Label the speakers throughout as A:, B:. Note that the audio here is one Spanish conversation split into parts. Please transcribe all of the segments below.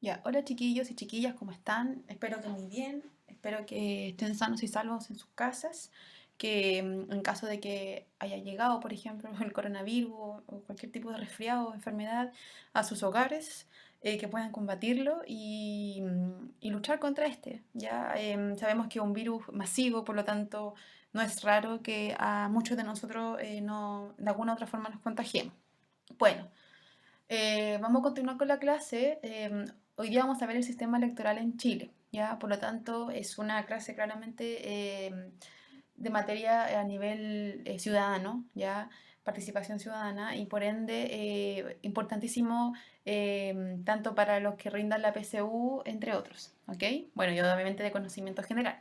A: Ya, hola chiquillos y chiquillas, ¿cómo están? Espero que muy bien, espero que estén sanos y salvos en sus casas, que en caso de que haya llegado, por ejemplo, el coronavirus o cualquier tipo de resfriado o enfermedad a sus hogares, que puedan combatirlo y luchar contra este. Ya sabemos que es un virus masivo, por lo tanto no es raro que a muchos de nosotros no, de alguna u otra forma nos contagiemos. Bueno. Vamos a continuar con la clase. Hoy día vamos a ver el sistema electoral en Chile, ¿ya? Por lo tanto, es una clase claramente de materia a nivel ciudadano, ¿ya? Participación ciudadana y por ende importantísimo tanto para los que rindan la PSU, entre otros, ¿ok? Bueno, y obviamente de conocimiento general.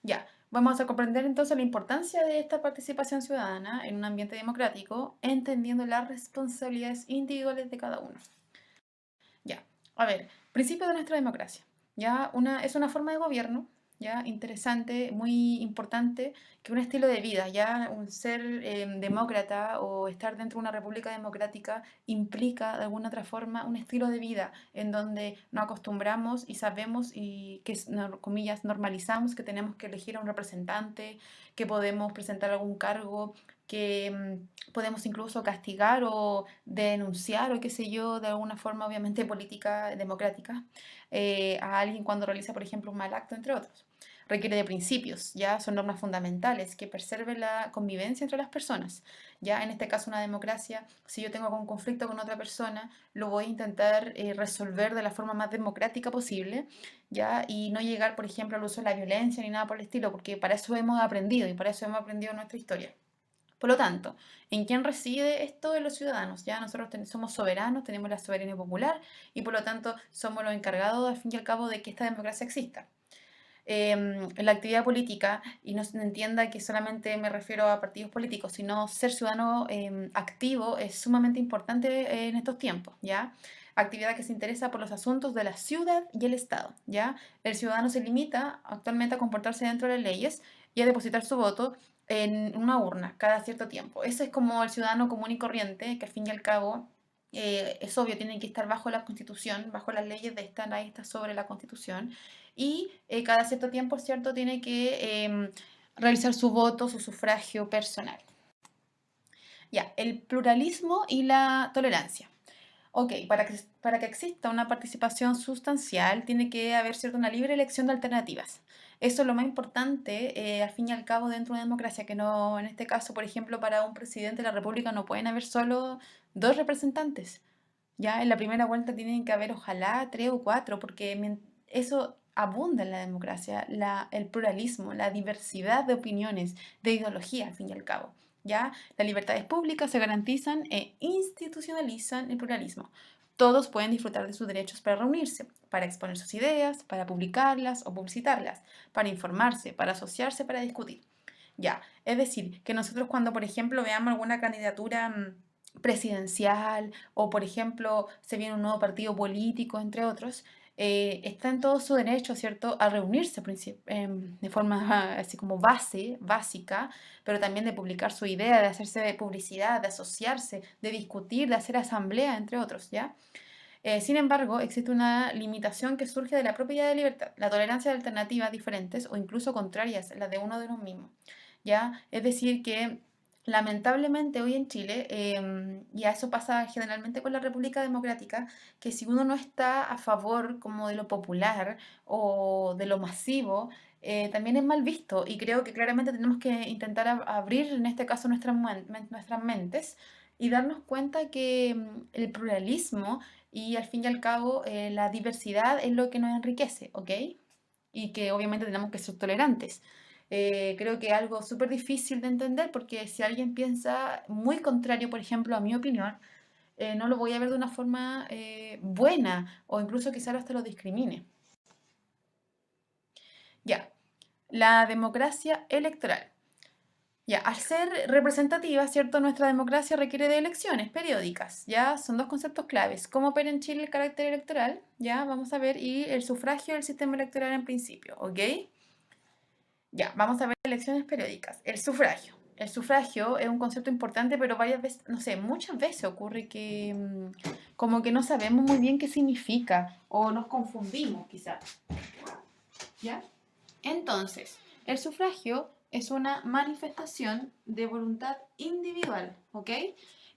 A: Ya, vamos a comprender entonces la importancia de esta participación ciudadana en un ambiente democrático, entendiendo las responsabilidades individuales de cada uno. Ya, a ver, principio de nuestra democracia. Es una forma de gobierno, ya interesante, muy importante, que un estilo de vida, ya un ser demócrata o estar dentro de una república democrática implica de alguna otra forma un estilo de vida en donde nos acostumbramos y sabemos y que, comillas, normalizamos que tenemos que elegir a un representante, que podemos presentar algún cargo, que podemos incluso castigar o denunciar o qué sé yo, de alguna forma obviamente política democrática, a alguien cuando realiza, por ejemplo, un mal acto, entre otros. Requiere de principios, ya son normas fundamentales que preserven la convivencia entre las personas. Ya en este caso una democracia, si yo tengo algún conflicto con otra persona, lo voy a intentar resolver de la forma más democrática posible, ya, y no llegar, por ejemplo, al uso de la violencia ni nada por el estilo, porque para eso hemos aprendido y para eso hemos aprendido nuestra historia. Por lo tanto, ¿en quién reside esto de los ciudadanos? Ya nosotros somos soberanos, tenemos la soberanía popular y por lo tanto somos los encargados, al fin y al cabo, de que esta democracia exista. En la actividad política, y no se entienda que solamente me refiero a partidos políticos, sino ser ciudadano activo es sumamente importante en estos tiempos, ¿ya? Actividad que se interesa por los asuntos de la ciudad y el Estado, ¿ya? El ciudadano se limita actualmente a comportarse dentro de las leyes y a depositar su voto en una urna cada cierto tiempo. Ese es como el ciudadano común y corriente, que al fin y al cabo es obvio, tiene que estar bajo la Constitución, bajo las leyes de esta, ahí está sobre la Constitución, y cada cierto tiempo, ¿cierto?, tiene que realizar su voto, su sufragio personal. Ya, el pluralismo y la tolerancia. Ok, para que exista una participación sustancial, tiene que haber cierta una libre elección de alternativas. Eso es lo más importante, al fin y al cabo, dentro de una democracia, que no, en este caso, por ejemplo, para un presidente de la República no pueden haber solo dos representantes. Ya en la primera vuelta tienen que haber ojalá tres o cuatro, porque eso abunda en la democracia, el pluralismo, la diversidad de opiniones, de ideología, al fin y al cabo. ¿Ya? Las libertades públicas se garantizan e institucionalizan el pluralismo. Todos pueden disfrutar de sus derechos para reunirse, para exponer sus ideas, para publicarlas o publicitarlas, para informarse, para asociarse, para discutir. Ya, es decir, que nosotros cuando, por ejemplo, veamos alguna candidatura presidencial o, por ejemplo, se viene un nuevo partido político, entre otros, está en todo su derecho, ¿cierto?, a reunirse de forma así como básica, pero también de publicar su idea, de hacerse publicidad, de asociarse, de discutir, de hacer asamblea, entre otros, ¿ya? Sin embargo, existe una limitación que surge de la propia idea de libertad, la tolerancia de alternativas diferentes o incluso contrarias, las de uno de los mismos. ¿Ya? Es decir, que lamentablemente hoy en Chile, y a eso pasa generalmente con la República Democrática, que si uno no está a favor como de lo popular o de lo masivo, también es mal visto y creo que claramente tenemos que intentar abrir en este caso nuestras mentes y darnos cuenta que el pluralismo y al fin y al cabo la diversidad es lo que nos enriquece, ¿ok? Y que obviamente tenemos que ser tolerantes. Creo que es algo súper difícil de entender porque si alguien piensa muy contrario, por ejemplo, a mi opinión, no lo voy a ver de una forma buena o incluso quizás hasta lo discrimine. Ya, la democracia electoral. Ya, al ser representativa, ¿cierto? Nuestra democracia requiere de elecciones periódicas, ¿ya? Son dos conceptos claves. ¿Cómo opera en Chile el carácter electoral? Ya, vamos a ver, y el sufragio del sistema electoral en principio, ¿ok? Ya, vamos a ver elecciones periódicas. El sufragio. el sufragio es un concepto importante, pero varias veces, no sé, muchas veces ocurre que como que no sabemos muy bien qué significa o nos confundimos quizás, ¿ya? Entonces, el sufragio es una manifestación de voluntad individual, ¿ok?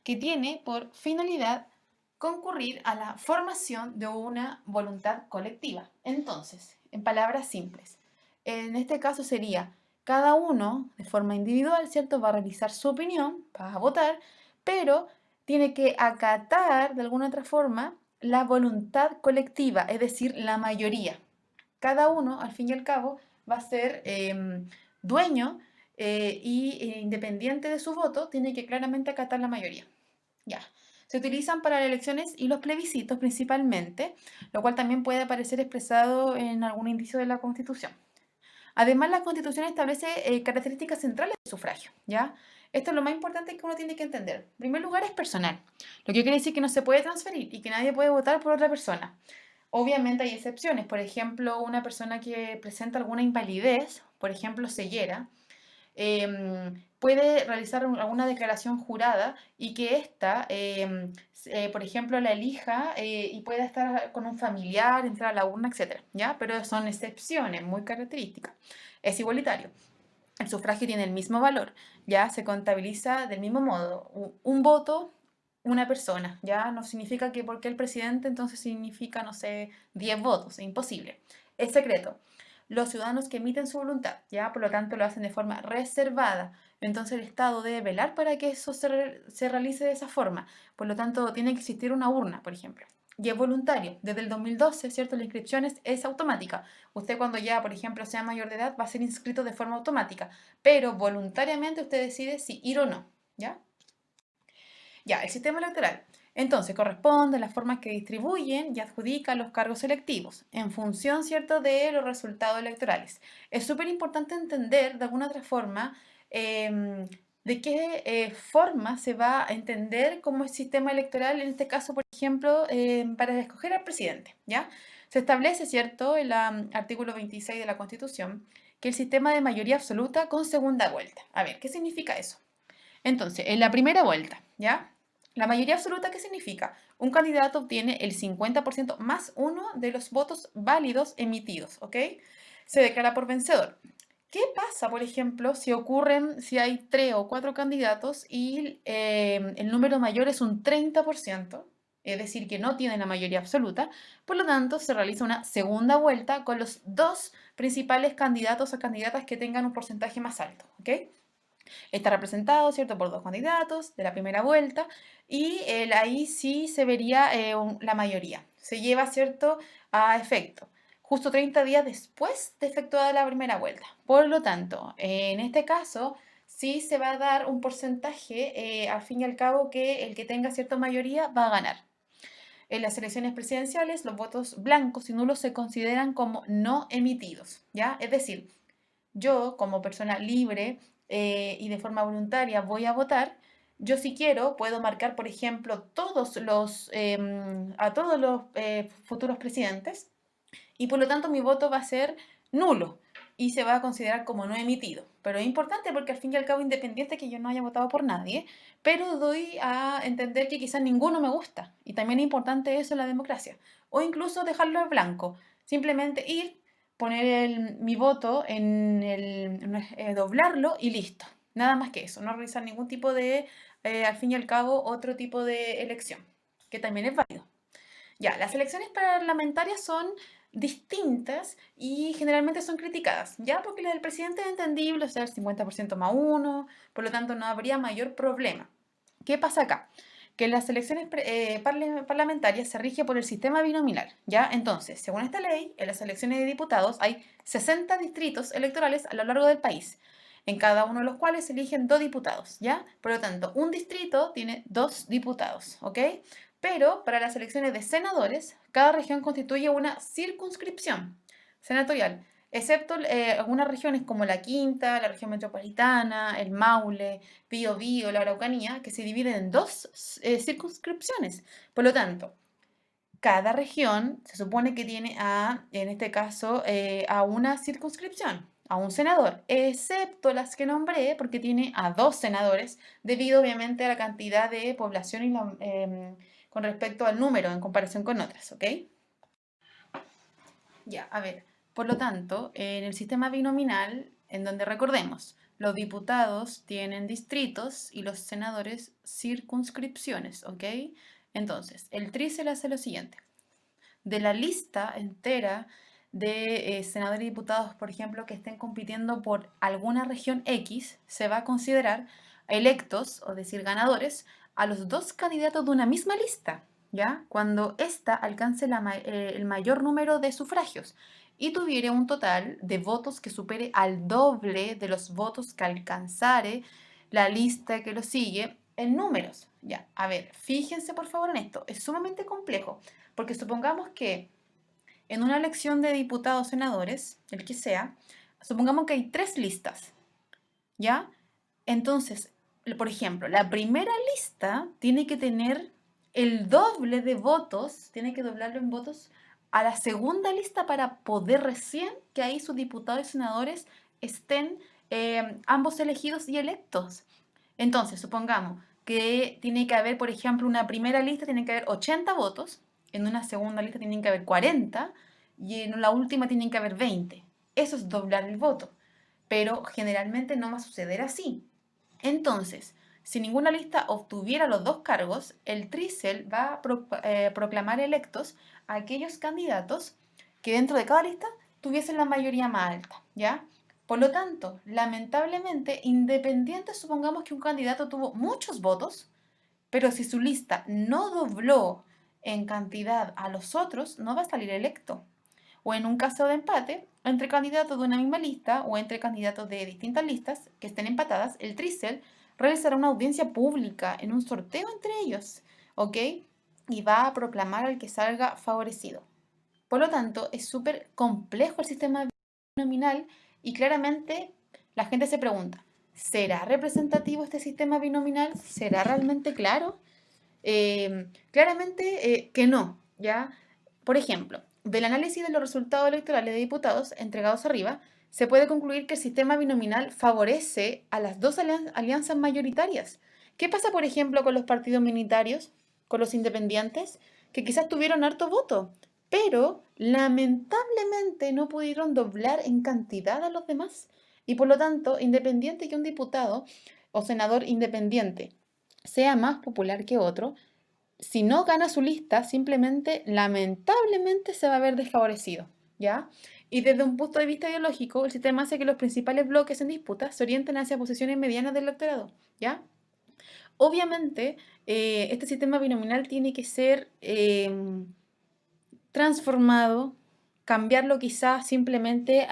A: Que tiene por finalidad concurrir a la formación de una voluntad colectiva. Entonces, en palabras simples, en este caso sería cada uno de forma individual, ¿cierto? Va a realizar su opinión, va a votar, pero tiene que acatar de alguna otra forma la voluntad colectiva, es decir, la mayoría. Cada uno, al fin y al cabo, va a ser dueño independiente de su voto, tiene que claramente acatar la mayoría. Ya. Se utilizan para las elecciones y los plebiscitos principalmente, lo cual también puede aparecer expresado en algún indicio de la Constitución. Además, la Constitución establece características centrales del sufragio, ¿ya? Esto es lo más importante que uno tiene que entender. En primer lugar, es personal, lo que quiere decir que no se puede transferir y que nadie puede votar por otra persona. Obviamente hay excepciones, por ejemplo, una persona que presenta alguna invalidez, por ejemplo, ceguera, puede realizar alguna declaración jurada y que ésta, por ejemplo, la elija y pueda estar con un familiar, entrar a la urna, etcétera, ¿ya? Pero son excepciones muy características. Es igualitario. El sufragio tiene el mismo valor, ya se contabiliza del mismo modo. Un voto, una persona, ya no significa que porque el presidente entonces significa, no sé, 10 votos, es imposible. Es secreto. Los ciudadanos que emiten su voluntad, ya por lo tanto lo hacen de forma reservada. Entonces el Estado debe velar para que eso se realice de esa forma. Por lo tanto, tiene que existir una urna, por ejemplo. Y es voluntario. Desde el 2012, ¿cierto? La inscripción es automática. Usted cuando ya, por ejemplo, sea mayor de edad, va a ser inscrito de forma automática, pero voluntariamente usted decide si ir o no, ¿ya? Ya, el sistema electoral. Entonces, corresponde a las formas que distribuyen y adjudican los cargos electivos, en función, ¿cierto?, de los resultados electorales. Es súper importante entender, de alguna otra forma, de qué forma se va a entender como el sistema electoral, en este caso, por ejemplo, para escoger al presidente, ¿ya? Se establece, ¿cierto?, en el artículo 26 de la Constitución, que el sistema de mayoría absoluta con segunda vuelta. A ver, ¿qué significa eso? Entonces, en la primera vuelta, ¿ya? La mayoría absoluta, ¿qué significa? Un candidato obtiene el 50% más uno de los votos válidos emitidos, ¿ok? Se declara por vencedor. ¿Qué pasa, por ejemplo, si hay 3 o 4 candidatos y el número mayor es un 30%, es decir, que no tiene la mayoría absoluta? Por lo tanto, se realiza una segunda vuelta con los dos principales candidatos o candidatas que tengan un porcentaje más alto, ¿ok? Está representado, ¿cierto?, por 2 candidatos de la primera vuelta y ahí sí se vería la mayoría. Se lleva, ¿cierto?, a efecto justo 30 días después de efectuada la primera vuelta. Por lo tanto, en este caso, sí se va a dar un porcentaje, al fin y al cabo, que el que tenga cierta mayoría va a ganar. En las elecciones presidenciales, los votos blancos y nulos se consideran como no emitidos, ¿ya? Es decir, yo como persona libre y de forma voluntaria voy a votar, yo si quiero puedo marcar, por ejemplo, a todos los futuros presidentes y por lo tanto mi voto va a ser nulo y se va a considerar como no emitido. Pero es importante porque al fin y al cabo, independiente que yo no haya votado por nadie, pero doy a entender que quizás ninguno me gusta. Y también es importante eso en la democracia. O incluso dejarlo en blanco. Simplemente ir, poner mi voto doblarlo y listo. Nada más que eso. No realizar ningún tipo de, al fin y al cabo, otro tipo de elección, que también es válido. Ya, las elecciones parlamentarias son distintas y generalmente son criticadas, ¿ya? Porque la del presidente es entendible, o sea, el 50% más uno, por lo tanto no habría mayor problema. ¿Qué pasa acá? Que las elecciones parlamentarias se rige por el sistema binominal, ¿ya? Entonces, según esta ley, en las elecciones de diputados hay 60 distritos electorales a lo largo del país, en cada uno de los cuales se eligen 2 diputados, ¿ya? Por lo tanto, un distrito tiene 2 diputados, ¿ok? Pero para las elecciones de senadores, cada región constituye una circunscripción senatorial, excepto algunas regiones como la Quinta, la región metropolitana, el Maule, Biobío, la Araucanía, que se dividen en 2 circunscripciones. Por lo tanto, cada región se supone que tiene en este caso, a una circunscripción. a un senador, excepto las que nombré, porque tiene a 2 senadores, debido obviamente a la cantidad de población y con respecto al número en comparación con otras, ¿ok? Ya, a ver, por lo tanto, en el sistema binominal, en donde recordemos, los diputados tienen distritos y los senadores circunscripciones, ¿ok? Entonces, el trícel hace lo siguiente. De la lista entera de senadores y diputados, por ejemplo, que estén compitiendo por alguna región X, se va a considerar electos, o decir ganadores, a los 2 candidatos de una misma lista, ¿ya? Cuando ésta alcance el mayor número de sufragios y tuviere un total de votos que supere al doble de los votos que alcanzare la lista que lo sigue en números. Ya, a ver, fíjense por favor en esto, es sumamente complejo, porque supongamos que en una elección de diputados o senadores, el que sea, supongamos que hay 3 listas, ¿ya? Entonces, por ejemplo, la primera lista tiene que tener el doble de votos, tiene que doblarlo en votos a la segunda lista para poder recién que ahí sus diputados y senadores estén ambos elegidos y electos. Entonces, supongamos que tiene que haber, por ejemplo, una primera lista tiene que haber 80 votos, en una segunda lista tienen que haber 40 y en la última tienen que haber 20. Eso es doblar el voto, pero generalmente no va a suceder así. Entonces, si ninguna lista obtuviera los 2 cargos, el trícel va a proclamar electos a aquellos candidatos que dentro de cada lista tuviesen la mayoría más alta, ¿ya? Por lo tanto, lamentablemente, independiente, supongamos que un candidato tuvo muchos votos, pero si su lista no dobló en cantidad a los otros, no va a salir electo. O en un caso de empate, entre candidatos de una misma lista o entre candidatos de distintas listas que estén empatadas, el trícel realizará una audiencia pública en un sorteo entre ellos, ¿ok? Y va a proclamar al que salga favorecido. Por lo tanto, es súper complejo el sistema binominal y claramente la gente se pregunta, ¿será representativo este sistema binominal? ¿Será realmente claro? Claramente que no, ¿ya? Por ejemplo, del análisis de los resultados electorales de diputados entregados arriba, se puede concluir que el sistema binominal favorece a las dos alianzas mayoritarias. ¿Qué pasa, por ejemplo, con los partidos minoritarios, con los independientes, que quizás tuvieron harto voto, pero lamentablemente no pudieron doblar en cantidad a los demás? Y por lo tanto, independiente que un diputado o senador independiente sea más popular que otro, si no gana su lista, simplemente, lamentablemente, se va a ver desfavorecido, ¿ya? Y desde un punto de vista ideológico, el sistema hace que los principales bloques en disputa se orienten hacia posiciones medianas del electorado, ¿ya? Obviamente, este sistema binominal tiene que ser transformado, cambiarlo quizás simplemente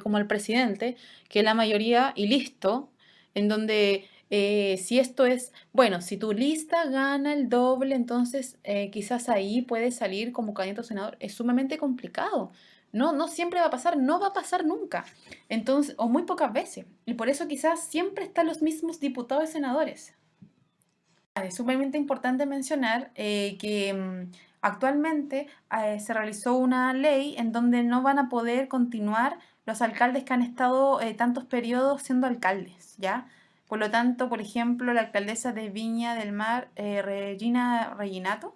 A: como al presidente, que es la mayoría y listo, en donde si esto es, bueno, si tu lista gana el doble, entonces quizás ahí puede salir como candidato a senador. Es sumamente complicado. No, no siempre va a pasar, no va a pasar nunca. Entonces, o muy pocas veces. Y por eso quizás siempre están los mismos diputados y senadores. Es sumamente importante mencionar que actualmente se realizó una ley en donde no van a poder continuar los alcaldes que han estado tantos periodos siendo alcaldes, ¿ya? Por lo tanto, por ejemplo, la alcaldesa de Viña del Mar, Regina Reginato,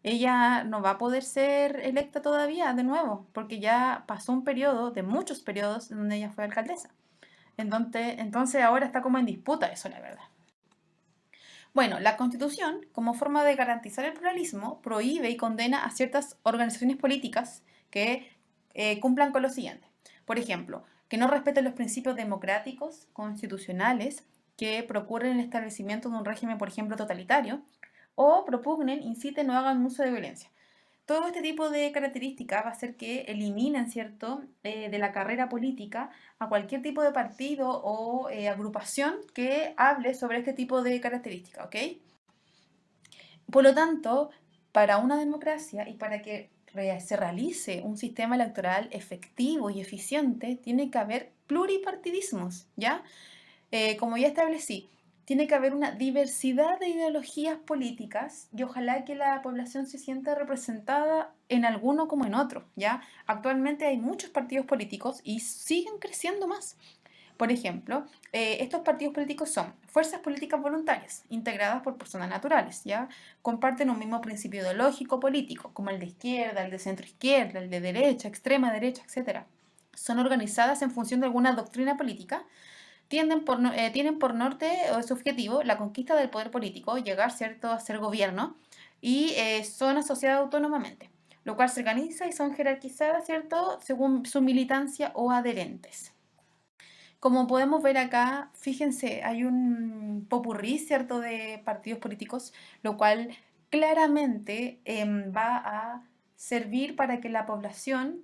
A: ella no va a poder ser electa todavía de nuevo, porque ya pasó un periodo, de muchos periodos, en donde ella fue alcaldesa. Entonces ahora está como en disputa eso, la verdad. Bueno, la Constitución, como forma de garantizar el pluralismo, prohíbe y condena a ciertas organizaciones políticas que cumplan con lo siguiente. Por ejemplo, que no respeten los principios democráticos, constitucionales, que procuren el establecimiento de un régimen, por ejemplo, totalitario, o propugnen, inciten o hagan uso de violencia. Todo este tipo de características va a hacer que eliminen, ¿cierto?, de la carrera política a cualquier tipo de partido o agrupación que hable sobre este tipo de características, ¿ok? Por lo tanto, para una democracia y para que se realice un sistema electoral efectivo y eficiente, tiene que haber pluripartidismos, ¿ya? Como ya establecí, tiene que haber una diversidad de ideologías políticas y ojalá que la población se sienta representada en alguno como en otro, ¿ya? Actualmente hay muchos partidos políticos y siguen creciendo más. Por ejemplo, estos partidos políticos son fuerzas políticas voluntarias, integradas por personas naturales, ¿ya? Comparten un mismo principio ideológico político, como el de izquierda, el de centro izquierda, el de derecha, extrema derecha, etcétera. Son organizadas en función de alguna doctrina política, tienen por norte o su objetivo la conquista del poder político, llegar, ¿cierto?, a ser gobierno, y son asociadas autónomamente, lo cual se organiza y son jerarquizadas, ¿cierto?, según su militancia o adherentes. Como podemos ver acá, fíjense, hay un popurrí, ¿cierto?, de partidos políticos, lo cual claramente va a servir para que la población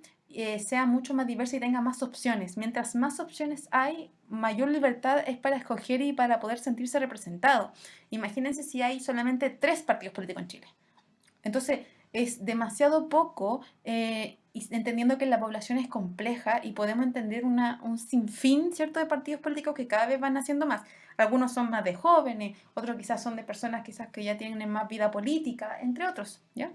A: sea mucho más diversa y tenga más opciones. Mientras más opciones hay, mayor libertad es para escoger y para poder sentirse representado. Imagínense si hay solamente 3 partidos políticos en Chile. Entonces, es demasiado poco, y entendiendo que la población es compleja y podemos entender un sinfín, ¿cierto?, de partidos políticos que cada vez van haciendo más. Algunos son más de jóvenes, otros quizás son de personas quizás que ya tienen más vida política, entre otros, ¿ya?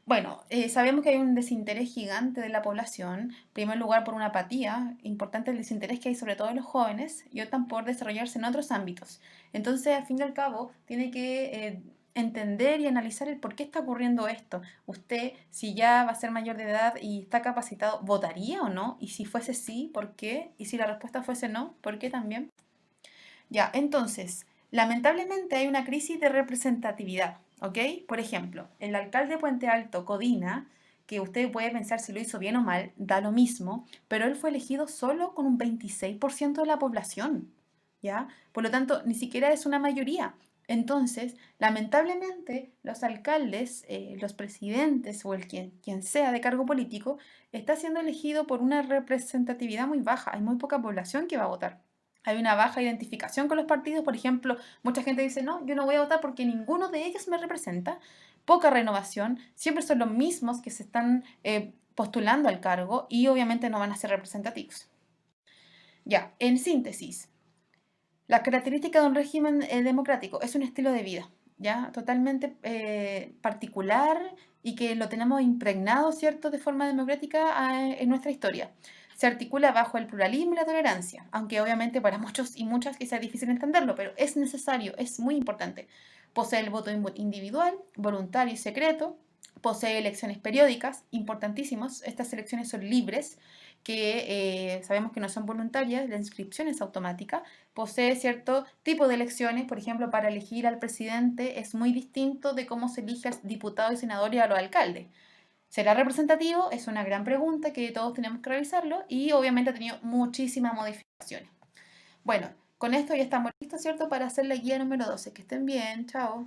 A: Bueno, sabemos que hay un desinterés gigante de la población, en primer lugar por una apatía, importante el desinterés que hay sobre todo en los jóvenes, y optan por desarrollarse en otros ámbitos. Entonces, al fin y al cabo, tiene que entender y analizar el por qué está ocurriendo esto. Usted, si ya va a ser mayor de edad y está capacitado, ¿votaría o no? Y si fuese sí, ¿por qué? Y si la respuesta fuese no, ¿por qué también? Ya, entonces, lamentablemente hay una crisis de representatividad, ¿ok? Por ejemplo, el alcalde de Puente Alto, Codina, que usted puede pensar si lo hizo bien o mal, da lo mismo, pero él fue elegido solo con un 26% de la población, ¿ya? Por lo tanto, ni siquiera es una mayoría. Entonces, lamentablemente, los alcaldes, los presidentes o quien sea de cargo político, está siendo elegido por una representatividad muy baja. Hay muy poca población que va a votar. Hay una baja identificación con los partidos. Por ejemplo, mucha gente dice, no, yo no voy a votar porque ninguno de ellos me representa. Poca renovación, siempre son los mismos que se están postulando al cargo y obviamente no van a ser representativos. Ya, en síntesis, la característica de un régimen democrático es un estilo de vida, ¿ya? Totalmente particular y que lo tenemos impregnado, ¿cierto?, de forma democrática en nuestra historia. Se articula bajo el pluralismo y la tolerancia, aunque obviamente para muchos y muchas quizá es difícil entenderlo, pero es necesario, es muy importante. Posee el voto individual, voluntario y secreto. Posee elecciones periódicas, importantísimos. Estas elecciones son libres, que sabemos que no son voluntarias, la inscripción es automática. Posee cierto tipo de elecciones, por ejemplo, para elegir al presidente es muy distinto de cómo se elige al diputado y senador y a los alcaldes. ¿Será representativo? Es una gran pregunta que todos tenemos que revisarlo y obviamente ha tenido muchísimas modificaciones. Bueno, con esto ya estamos listos, ¿cierto?, para hacer la guía número 12. Que estén bien, chao.